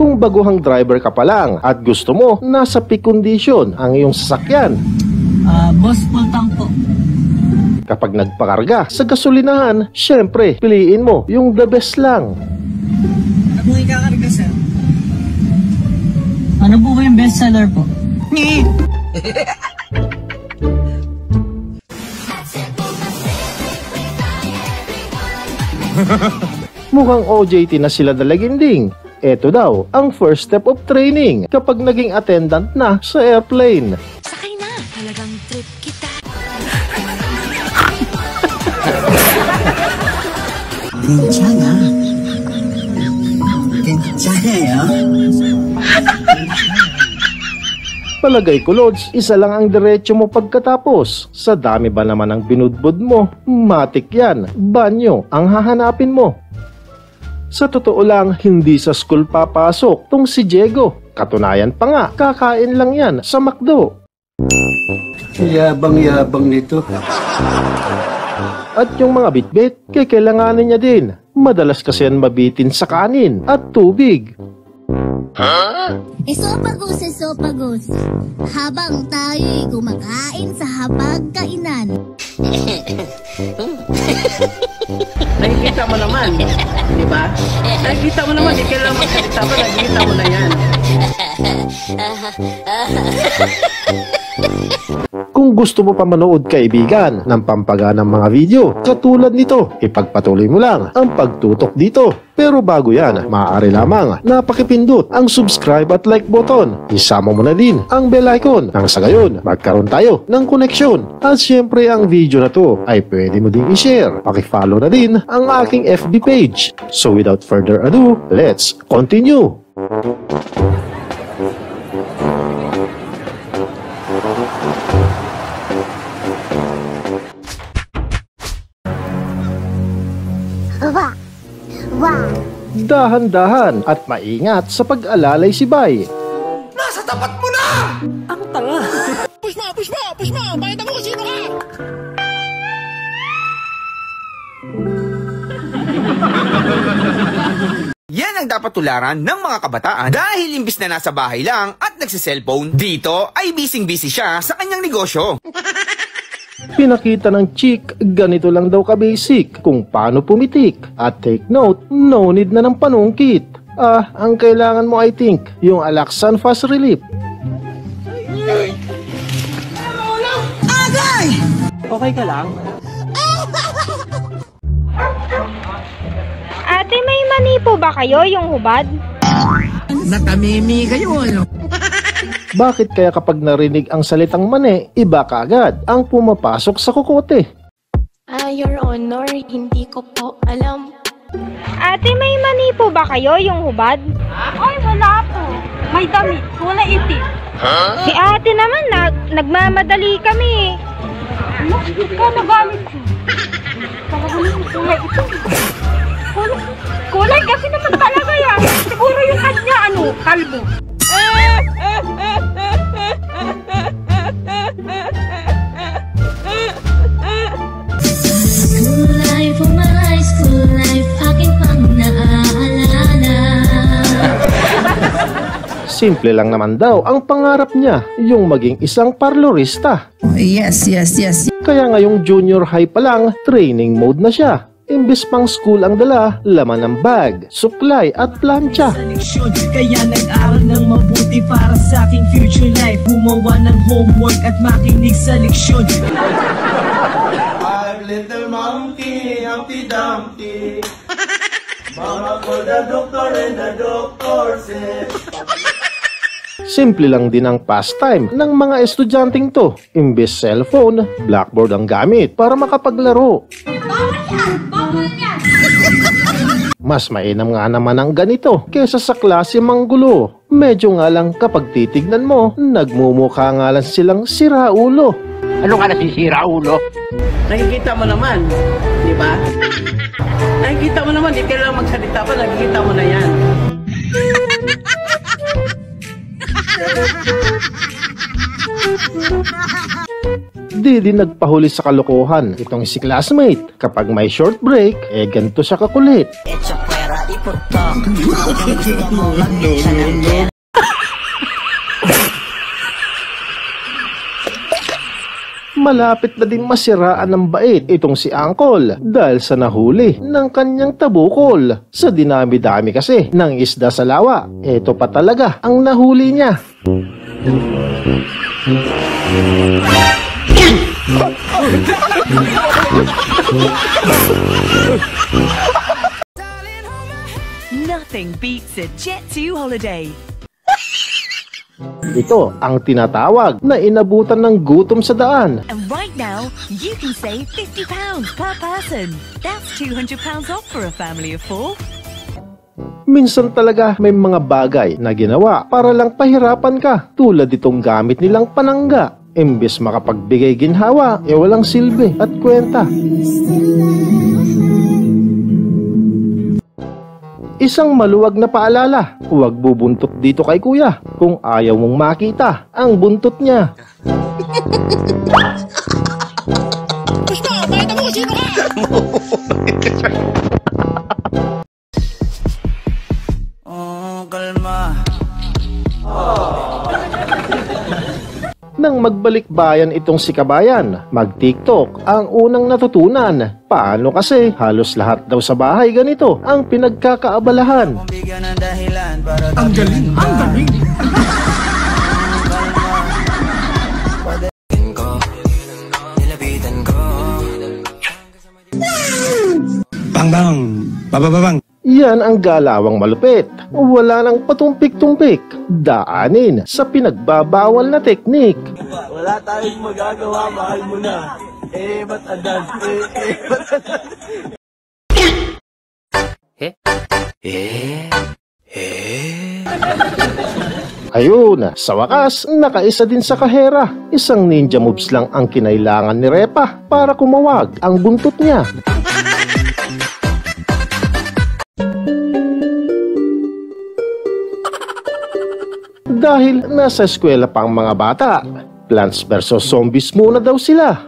Kung baguhang driver ka pa lang at gusto mo nasa peak condition ang iyong sasakyan, boss, full tank po. kapag nagpakarga sa gasolinahan, syempre, piliin mo yung the best lang. Ano po ikakarga, sir? Ano po ba yung best seller po? Mukhang OJT na sila dalaginding. Ito daw ang first step of training kapag naging attendant na sa airplane. Sakay na, talagang trip kita. 괜찮아. 괜찮아요. Palagay ko, Lods, isa lang ang diretso mo pagkatapos. Sa dami ba naman ang binudbud mo? Matik yan, banyo ang hahanapin mo. Sa totoo lang, hindi sa school papasok tong si Diego. Katunayan pa nga, kakain lang yan sa McDo. Yabang-yabang nito. At yung mga bitbit, kailanganin niya din. Madalas kasi yan mabitin sa kanin at tubig. Esophagus. Habang tayo'y kumakain sa hapagkainan. Nakikita mo naman, di ba? Nakikita mo naman, di kailangan magsalita pa, nakikita mo na yan. Kung gusto mo pa manood, kaibigan, ng pampaganang mga video katulad nito, ipagpatuloy mo lang ang pagtutok dito. Pero bago yan, maaari lamang na pakipindot ang subscribe at like button. Isama mo na din ang bell icon nang sa gayon magkaroon tayo ng koneksyon. At syempre ang video na to ay pwede mo ding i-share. Pakifollow na din ang aking FB page. So without further ado, let's continue! Dahan-dahan at maingat sa pag-alalay si Bay. Nasa tapat mo na! Ang tanga! Push mo! Pakita mo kung sino ka! Yan ang dapat tularan ng mga kabataan dahil imbis na nasa bahay lang at nagsiselfone, dito ay busy siya sa kanyang negosyo. Pinakita ng chick, ganito lang daw ka-basic kung paano pumitik. At take note, no need na ng panungkit. Ang kailangan mo I think, yung Alaxan Fast Relief. Agay! Okay ka lang? Ate, may mani po ba kayo yung hubad? Natamimi kayo, ano? Bakit kaya kapag narinig ang salitang mani, iba kaagad ang pumapasok sa kukote? Your Honor, hindi ko po alam. Ate, may mani po ba kayo yung hubad? Ay, wala po. May damit, kulay itim. Si ate naman, nagmamadali kami. Ano? Kano gamit ko? Talagang kulay itim. Kulay kasi naman talaga yan. Siguro yung kanya, kalbo. School life, aking pang naaalala. Simple lang naman daw ang pangarap niya, yung maging isang parlorista. Yes. Kaya ngayong junior high pa lang, training mode na siya. Imbis pang school ang dala, laman ng bag, suklay at plancha. Kaya nag-aral ng mabuti para sa aking future life. Gumawa ng homework at makinig sa leksyon. I'm little monkey, Humpty Dumpty. Mama called the doctor and the doctor said. Simple lang din ang pastime ng mga estudyanteng to. Imbes cellphone, blackboard ang gamit para makapaglaro. Bawal yan! Mas mainam nga naman ang ganito kesa sa klase manggulo. Medyo nga lang kapag titignan mo, nagmumukha nga lang silang siraulo. Ano ka nasisira, ulo? Nakikita mo naman, di ba? Nakikita mo naman, di kailangan magsalita pa, nakikita mo na yan. Di din nagpahuli sa kalokohan itong si classmate. Kapag may short break, ganito siya kakulit. Malapit na din masiraan ng bait itong si Uncle dahil sa nahuli ng kanyang tabukol. Sa dinami-dami kasi ng isda sa lawa, ito pa talaga ang nahuli niya. Nothing beats a Jet2 holiday. Ito ang tinatawag na inabutan ng gutom sa daan. And right now, you can save £50 per person. That's £200 off for a family of 4. Minsan talaga may mga bagay na ginawa para lang pahirapan ka, tulad itong gamit nilang panangga. Imbes makapagbigay ginhawa, walang silbi at kwenta. Isang maluwag na paalala, huwag bubuntot dito kay kuya kung ayaw mong makita ang buntot niya. Gusto, pakita mo kung sino ka! Kalma. Nang magbalik bayan itong si Kabayan, mag-TikTok ang unang natutunan. Paano kasi halos lahat daw sa bahay ganito ang pinagkakaabalahan. Ang galing! Ang galing! Bang bang! Bababang! Yan ang galawang malupit. Wala nang patumpik-tumpik. Daanin sa pinagbabawal na teknik. Wala tayong magagawa, mahal mo na. Ba't adan? Ba't adan? Ayun, sa wakas, nakaisa din sa kahera. Isang ninja moves lang ang kinailangan ni Repa para kumawag ang buntot niya. Dahil nasa eskwela pa ang mga bata, Plants vs. Zombies muna daw sila.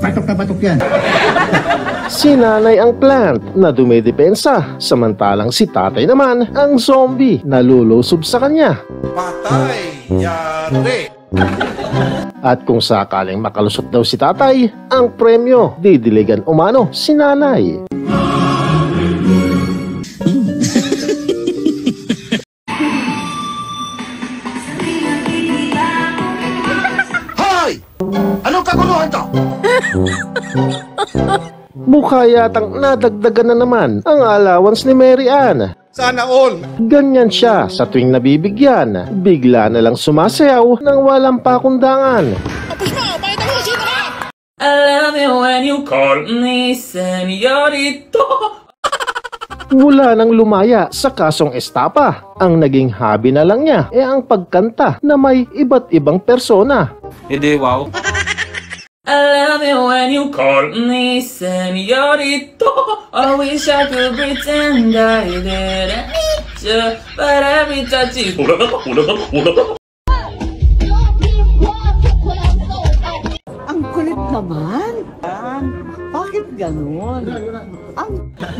Batok na batok yan. Si nanay ang plant na dumidepensa, samantalang si tatay naman ang zombie na lulusob sa kanya. Patay! Yari! At kung sakaling makalusot daw si tatay, ang premyo, didiligan umano si nanay. Anong kaguluhan to? Mukha yatang nadagdagan na naman ang allowance ni Mary Ann. Sana all! Ganyan siya sa tuwing nabibigyan. Bigla na lang sumasayaw nang walang pakundangan. Tapos mo! Pakita mo kung sino ka! I love it when you call me señorito. Wala nang lumaya sa kasong estapa. Ang naging hobby na lang niya ang pagkanta na may iba't ibang persona. Hindi, wow. I love it when you call me señorito. I wish I could pretend I didn't need you, but every touch you. Ang kulit naman. Bakit ganun?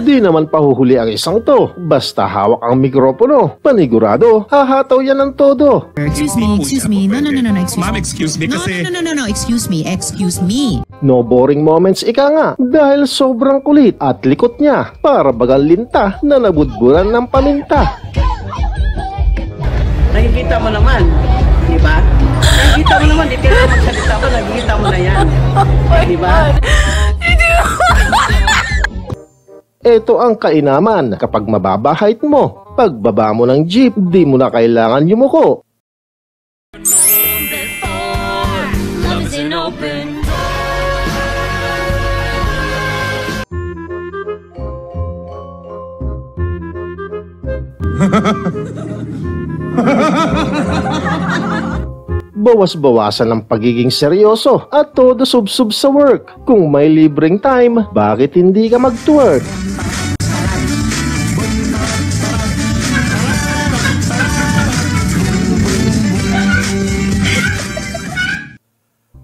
Di naman pahuhuli ang isang to. Basta hawak ang mikropono, panigurado, hahataw yan ng todo. Excuse me. No, excuse me. Ma'am, excuse me kasi... No, excuse me. No boring moments ika nga dahil sobrang kulit at likot niya para bagal linta na nabudburan ng paminta. Nakikita mo naman, di ba? Nakikita mo naman, di kaya magsalita pa, nakikita mo na yan. Di ba? Ito ang kainaman kapag mababa height mo. Pagbaba mo ng jeep, di mo na kailangan yumuko. Bawas-bawasan ng pagiging seryoso at todo sub-sub sa work. Kung may libreng time, bakit hindi ka mag-twerk?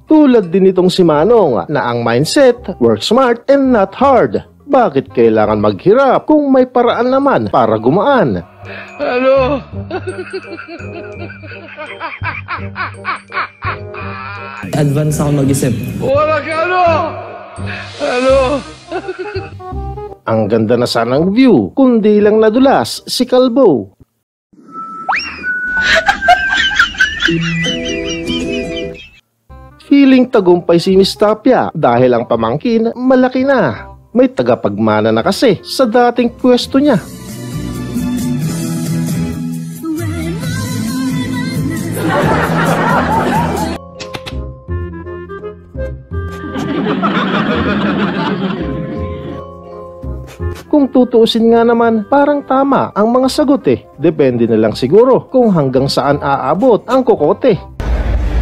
Tulad din itong si Manong na ang mindset, work smart and not hard. Bakit kailangan maghirap kung may paraan naman para gumaan? Ano? Advance ako mag-isip. Wala ka ano? Ano? Ang ganda na sanang view, kundi lang nadulas si Kalbo. Feeling tagumpay si Miss Tapia dahil ang pamangkin malaki na. May tagapagmana na kasi sa dating pwesto niya. Kung tutuusin nga naman, parang tama ang mga sagot eh. Depende na lang siguro kung hanggang saan aabot ang kokote.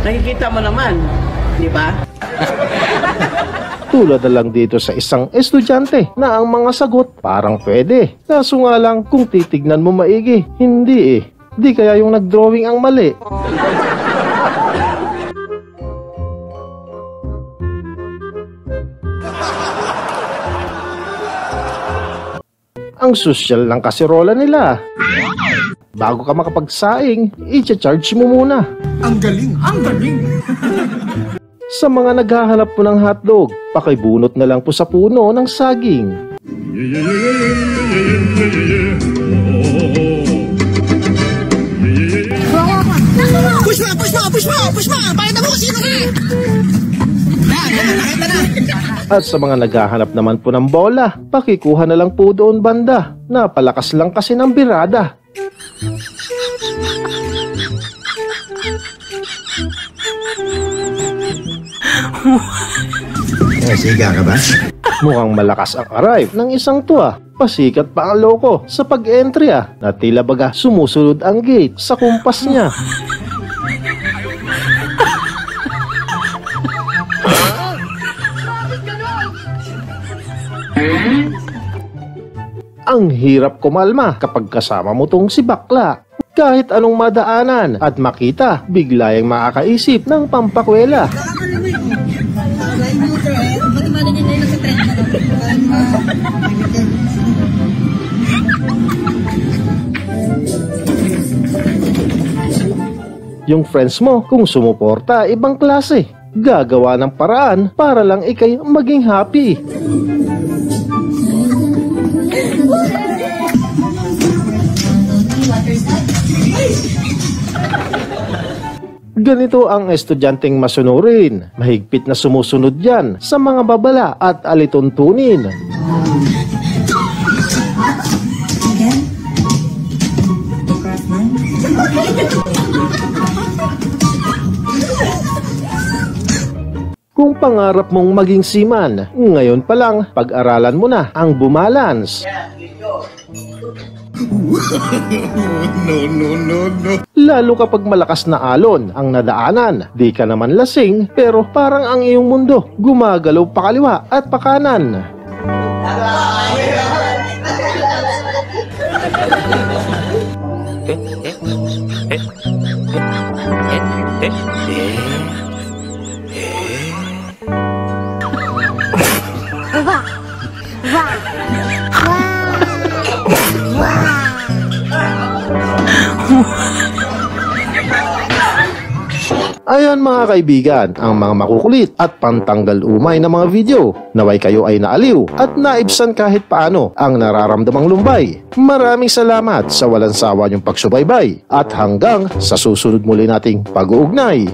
Nakikita mo naman, di ba? Tulad na lang dito sa isang estudyante na ang mga sagot parang pwede. Kaso nga lang kung titignan mo maigi, hindi eh. Di kaya yung nagdrawing ang mali. Ang sosyal ng kaserola nila. Bago ka makapagsaing, i-charge mo muna. Ang galing! Ang galing! Sa mga naghahanap po ng hotdog, pakibunot na lang po sa puno ng saging. Push mo! Push mo! Push mo! Push mo! Pakita mo kung sino ka! Nakita na! At sa mga naghahanap naman po ng bola, pakikuha na lang po doon banda. Napalakas lang kasi ng birada. Siga ka ba? Mukhang malakas ang arrive ng isang tuwa. Pasikat pa ang loko sa pag-entry na tila baga sumusunod ang gate sa kumpas niya. Ang hirap kumalma kapag kasama mo tong si bakla. Kahit anong madaanan at makita, bigla yung makakaisip ng pampakwela. Yung friends mo, kung sumuporta, ibang klase. Gagawa ng paraan para lang ikay maging happy. Ganito ang estudyanteng masunurin. Mahigpit na sumusunod yan sa mga babala at alituntunin. Kung pangarap mong maging seaman, ngayon pa lang pag-aralan mo na ang bumalance. No. Lalo kapag malakas na alon ang nadaanan, di ka naman lasing pero parang ang iyong mundo gumagalaw pakaliwa at pakanan. Ayan mga kaibigan, ang mga makukulit at pantanggal umay na mga video. Naway kayo ay naaliw at naibsan kahit paano ang nararamdamang lumbay. Maraming salamat sa walang sawa niyong pagsubaybay at hanggang sa susunod muli nating pag-uugnay.